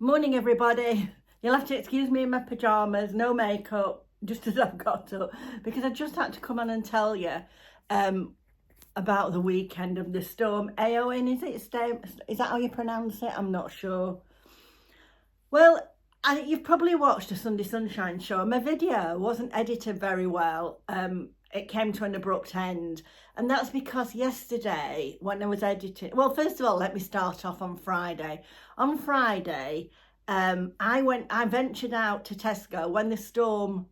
Morning everybody. You'll have to excuse me in my pyjamas, no makeup, just as I've got up, because I just had to come on and tell you about the weekend of the storm. Eowyn, is that how you pronounce it? I'm not sure. Well, you've probably watched a Sunday Sunshine show. My video wasn't edited very well. It came to an abrupt end, and that's because yesterday when I was editing, well, first of all, let me start off on Friday. On Friday, I ventured out to Tesco when the storm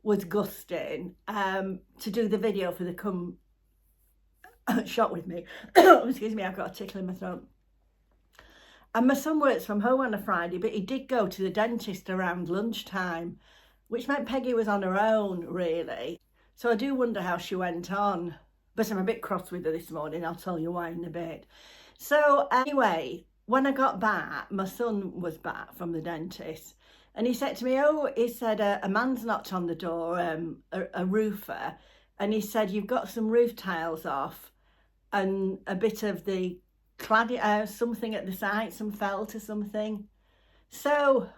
was gusting to do the video for the Come Shop With Me. Excuse me, I've got a tickle in my throat. And my son works from home on a Friday, but he did go to the dentist around lunchtime, which meant Peggy was on her own, really. So I do wonder how she went on. But I'm a bit cross with her this morning. I'll tell you why in a bit. So anyway, when I got back, my son was back from the dentist. And he said to me, a man's knocked on the door, a roofer. And he said, you've got some roof tiles off and a bit of the cladding, something at the side, some felt or something. So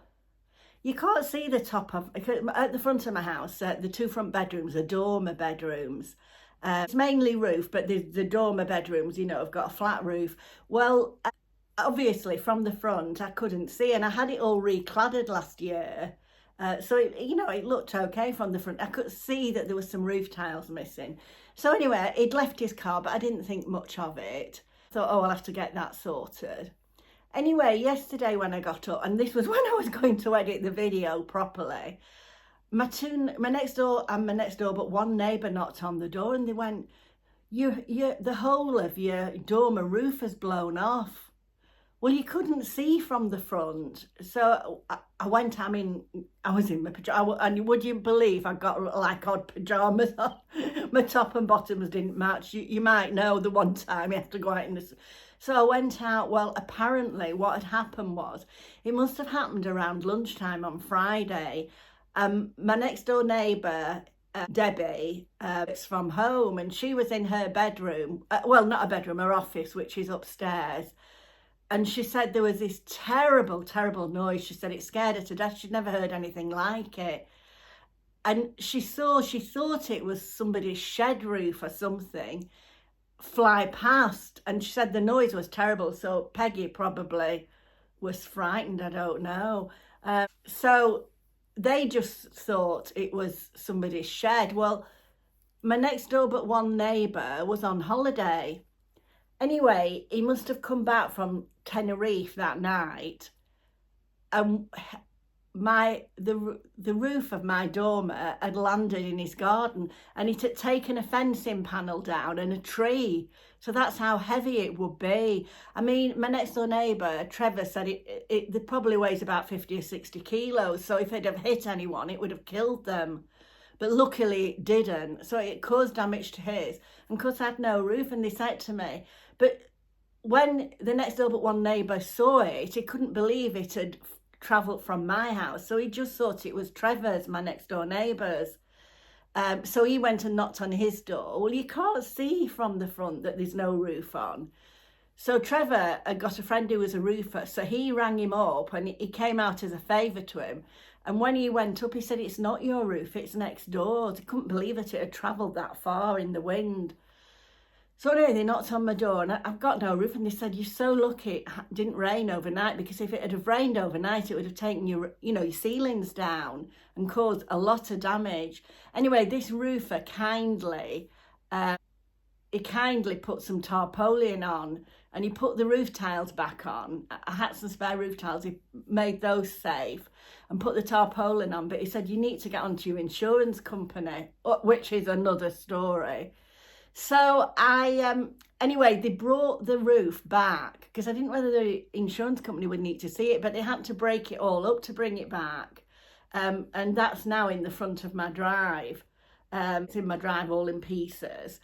you can't see the top of, at the front of my house, the two front bedrooms are dormer bedrooms. It's mainly roof, but the dormer bedrooms, you know, have got a flat roof. Well, obviously from the front I couldn't see, and I had it all recladded last year. So, it looked okay from the front. I could see that there was some roof tiles missing. So anyway, he'd left his car, but I didn't think much of it. Thought, I'll have to get that sorted. Anyway, yesterday when I got up, and this was when I was going to edit the video properly, my next door and my next door but one neighbour knocked on the door, and they went, the whole of your dormer roof has blown off. Well, you couldn't see from the front. So I went, I was in my pyjamas, and would you believe I got like odd pyjamas on? My top and bottoms didn't match. You might know the one time you have to go out in the... So I went out. Well, apparently what had happened was, it must have happened around lunchtime on Friday. My next door neighbour, Debbie, is from home, and she was in her bedroom. Well, not a bedroom, her office, which is upstairs. And she said there was this terrible, terrible noise. She said it scared her to death. She'd never heard anything like it. And she thought it was somebody's shed roof or something fly past. And she said the noise was terrible. So Peggy probably was frightened, I don't know. So they just thought it was somebody's shed. Well, my next door but one neighbour was on holiday. Anyway, he must have come back from Tenerife that night, and the roof of my dormer had landed in his garden, and it had taken a fencing panel down and a tree. So that's how heavy it would be. I mean, my next door neighbour, Trevor, said it probably weighs about 50 or 60 kilos. So if it had hit anyone, it would have killed them. But luckily it didn't. So it caused damage to his. And because I had no roof, and they said to me, but when the next door but one neighbour saw it, he couldn't believe it had travelled from my house. So he just thought it was Trevor's, my next door neighbour's. So he went and knocked on his door. Well, you can't see from the front that there's no roof on. So Trevor had got a friend who was a roofer. So he rang him up, and he came out as a favour to him. And when he went up, he said, it's not your roof, it's next door. They couldn't believe that it had travelled that far in the wind. So anyway, they knocked on my door, and I've got no roof, and they said, you're so lucky it didn't rain overnight, because if it had have rained overnight, it would have taken your ceilings down and caused a lot of damage. Anyway, this roofer kindly put some tarpaulin on, and he put the roof tiles back on. I had some spare roof tiles, he made those safe and put the tarpaulin on, but he said, you need to get onto your insurance company, which is another story. So anyway, they brought the roof back, because I didn't know whether the insurance company would need to see it, but they had to break it all up to bring it back. And that's now in the front of my drive. It's in my drive all in pieces.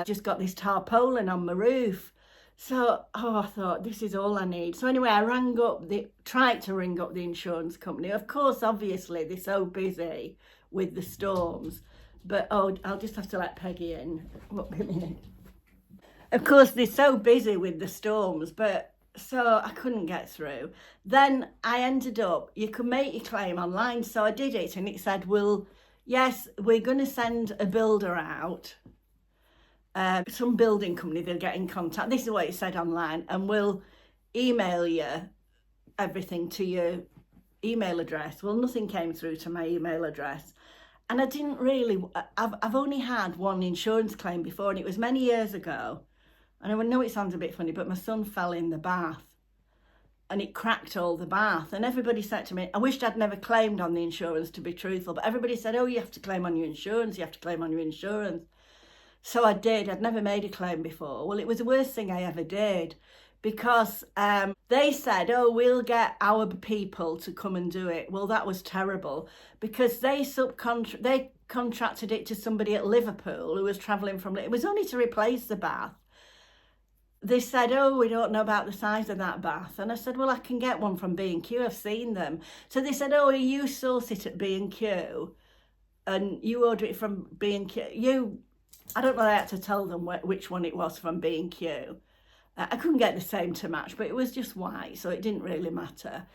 Just got this tarpaulin on my roof. So, I thought, this is all I need. So anyway, I tried to ring up the insurance company. Of course, obviously, they're so busy with the storms. But, I'll just have to let Peggy in. Of course, they're so busy with the storms, but So I couldn't get through. Then I ended up, you could make your claim online. So I did it and it said, well, yes, we're going to send a builder out. Some building company, they'll get in contact. This is what it said online, and we'll email you everything to your email address. Well, nothing came through to my email address. And I didn't really, I've only had one insurance claim before, and it was many years ago. And I know it sounds a bit funny, but my son fell in the bath and it cracked all the bath. And everybody said to me, I wished I'd never claimed on the insurance, to be truthful, but everybody said, oh, you have to claim on your insurance, you have to claim on your insurance. So I did. I'd never made a claim before. Well, it was the worst thing I ever did, because they said, oh, we'll get our people to come and do it. Well, that was terrible, because they contracted it to somebody at Liverpool who was travelling from, it was only to replace the bath. They said, oh, we don't know about the size of that bath. And I said, well, I can get one from B&Q, I've seen them. So they said, oh, you source it at B&Q and you order it from B&Q. I don't know, I had to tell them which one it was from B&Q. I couldn't get the same to match, but it was just white, so it didn't really matter.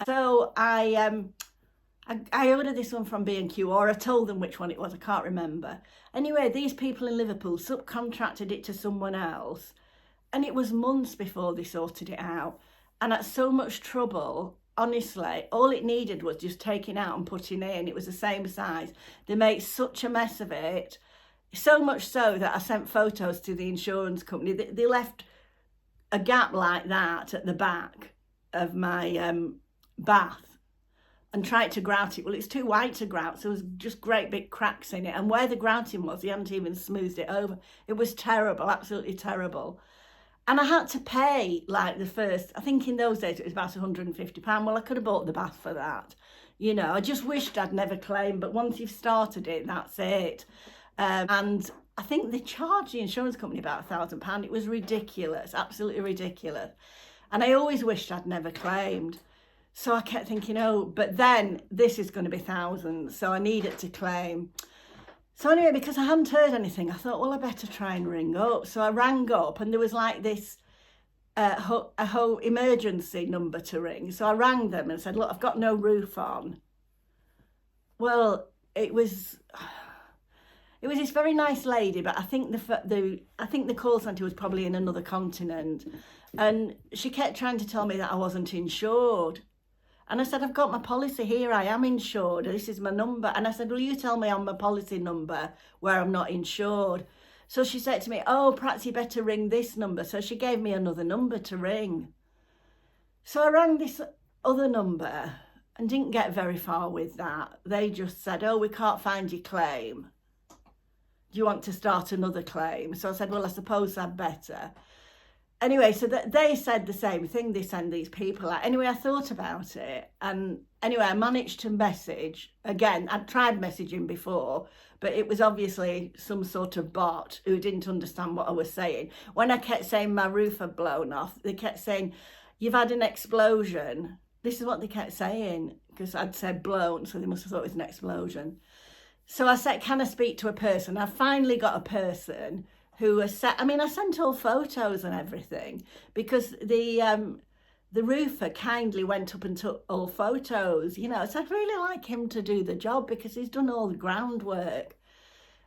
So I ordered this one from B&Q, or I told them which one it was, I can't remember. Anyway, these people in Liverpool subcontracted it to someone else, and it was months before they sorted it out. And at so much trouble, honestly, all it needed was just taking out and putting in. It was the same size. They made such a mess of it, so much so that I sent photos to the insurance company. They left a gap like that at the back of my bath and tried to grout it. Well, it's too white to grout, so there was just great big cracks in it. And where the grouting was, they hadn't even smoothed it over. It was terrible, absolutely terrible. And I had to pay like the first, I think in those days it was about £150. Well, I could have bought the bath for that. You know, I just wished I'd never claimed, but once you've started it, that's it. And I think they charged the insurance company about £1,000. It was ridiculous, absolutely ridiculous. And I always wished I'd never claimed. So I kept thinking, oh, but then this is going to be thousands, so I needed to claim. So anyway, because I hadn't heard anything, I thought, well, I better try and ring up. So I rang up and there was like this a whole emergency number to ring. So I rang them and said, look, I've got no roof on. Well, it was this very nice lady, but I think the call centre was probably in another continent. And she kept trying to tell me that I wasn't insured. And I said, I've got my policy here, I am insured, this is my number. And I said, will you tell me on my policy number where I'm not insured? So she said to me, oh, perhaps you better ring this number. So she gave me another number to ring. So I rang this other number and didn't get very far with that. They just said, oh, we can't find your claim. Do you want to start another claim? So I said, well, I suppose I'd better. Anyway, so they said the same thing, they send these people out. Anyway, I thought about it, and anyway, I managed to message. Again, I'd tried messaging before, but it was obviously some sort of bot who didn't understand what I was saying. When I kept saying my roof had blown off, they kept saying, you've had an explosion. This is what they kept saying, because I'd said blown, so they must have thought it was an explosion. So I said, can I speak to a person? I finally got a person who I sent all photos and everything, because the roofer kindly went up and took all photos, you know. So I'd really like him to do the job because he's done all the groundwork.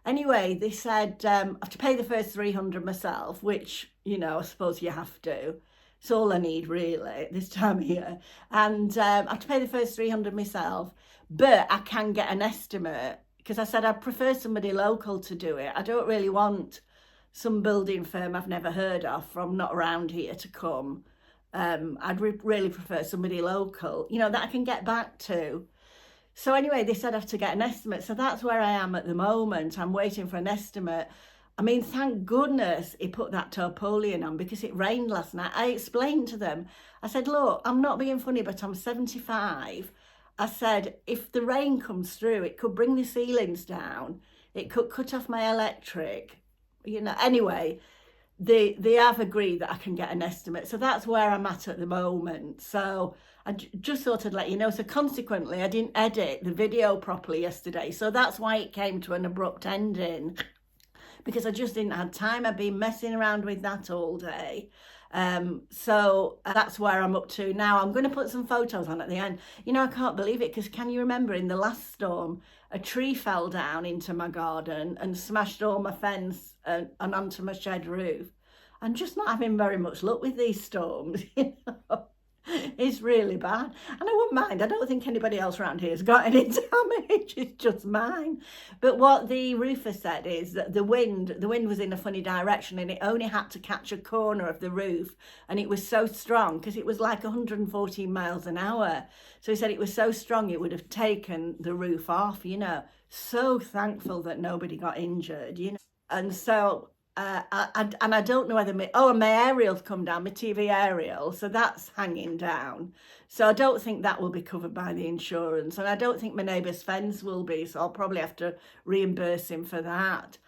Anyway, they said I have to pay the first 300 myself, which, you know, I suppose you have to. It's all I need really this time of year. And I have to pay the first 300 myself, but I can get an estimate, because I said I'd prefer somebody local to do it. I don't really want some building firm I've never heard of from not around here to come. I'd really prefer somebody local, you know, that I can get back to. So anyway, they said I have to get an estimate. So that's where I am at the moment. I'm waiting for an estimate. I mean, thank goodness he put that tarpaulin on, because it rained last night. I explained to them, I said, look, I'm not being funny, but I'm 75. I said, if the rain comes through, it could bring the ceilings down. It could cut off my electric. You know, anyway, they have agreed that I can get an estimate. So that's where I'm at the moment. So I just thought I'd let you know. So consequently, I didn't edit the video properly yesterday. So that's why it came to an abrupt ending, because I just didn't have time. I've been messing around with that all day. So that's where I'm up to now. I'm going to put some photos on at the end. You know, I can't believe it, because can you remember in the last storm, a tree fell down into my garden and smashed all my fence and onto my shed roof. I'm just not having very much luck with these storms, you know. It's really bad, and I wouldn't mind. I don't think anybody else around here has got any damage. It's just mine. But what the roofer said is that the wind was in a funny direction, and it only had to catch a corner of the roof, and it was so strong because it was like 114 miles an hour. So he said it was so strong it would have taken the roof off, you know. So thankful that nobody got injured, you know. And so and I don't know whether my aerial's come down, my TV aerial, so that's hanging down. So I don't think that will be covered by the insurance, and I don't think my neighbour's fence will be, so I'll probably have to reimburse him for that.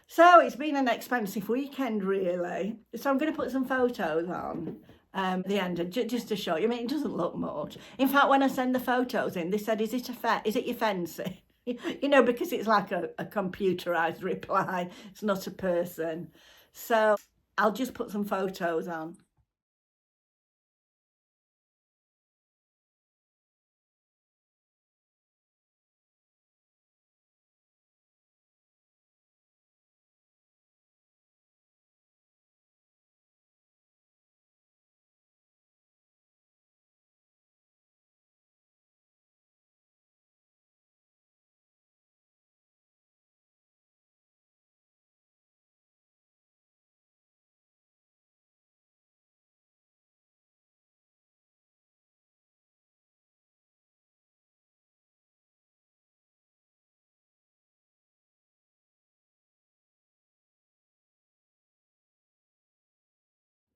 So it's been an expensive weekend, really. So I'm going to put some photos on at the end, just to show you. I mean, it doesn't look much. In fact, when I send the photos in, they said, is it your fencing? You know, because it's like a computerized reply. It's not a person. So I'll just put some photos on.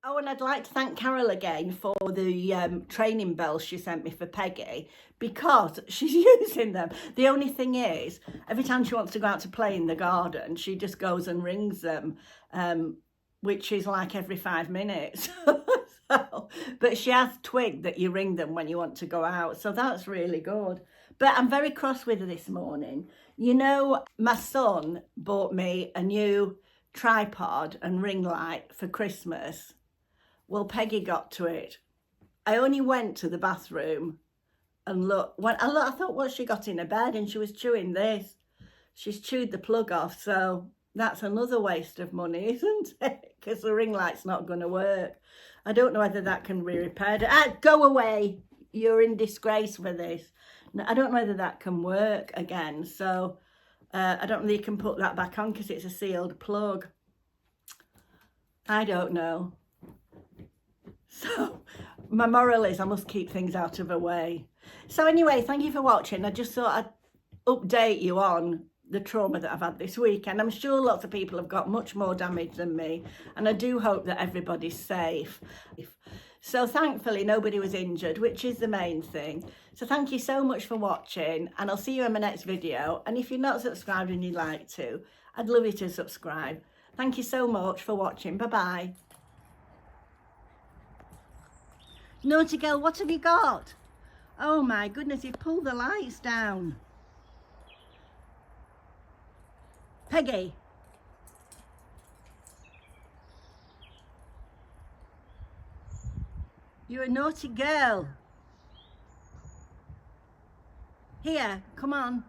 Oh, and I'd like to thank Carol again for the training bells she sent me for Peggy, because she's using them. The only thing is, every time she wants to go out to play in the garden, she just goes and rings them, which is like every 5 minutes. So, but she has twigged that you ring them when you want to go out, so that's really good. But I'm very cross with her this morning. You know, my son bought me a new tripod and ring light for Christmas. Well, Peggy got to it. I only went to the bathroom and looked. When I looked, I thought, well, she got in her bed and she was chewing this. She's chewed the plug off, so that's another waste of money, isn't it? Because the ring light's not going to work. I don't know whether that can be repaired. Go away. You're in disgrace for this. I don't know whether that can work again. So I don't know if you can put that back on because it's a sealed plug. I don't know. So my moral is I must keep things out of her way. So anyway, thank you for watching. I just thought I'd update you on the trauma that I've had this week, and I'm sure lots of people have got much more damage than me, and I do hope that everybody's safe. So thankfully nobody was injured, which is the main thing. So thank you so much for watching, and I'll see you in my next video. And if you're not subscribed and you'd like to, I'd love you to subscribe. Thank you so much for watching. Bye bye. Naughty girl, what have you got? Oh my goodness, you've pulled the lights down. Peggy. You're a naughty girl. Here, come on.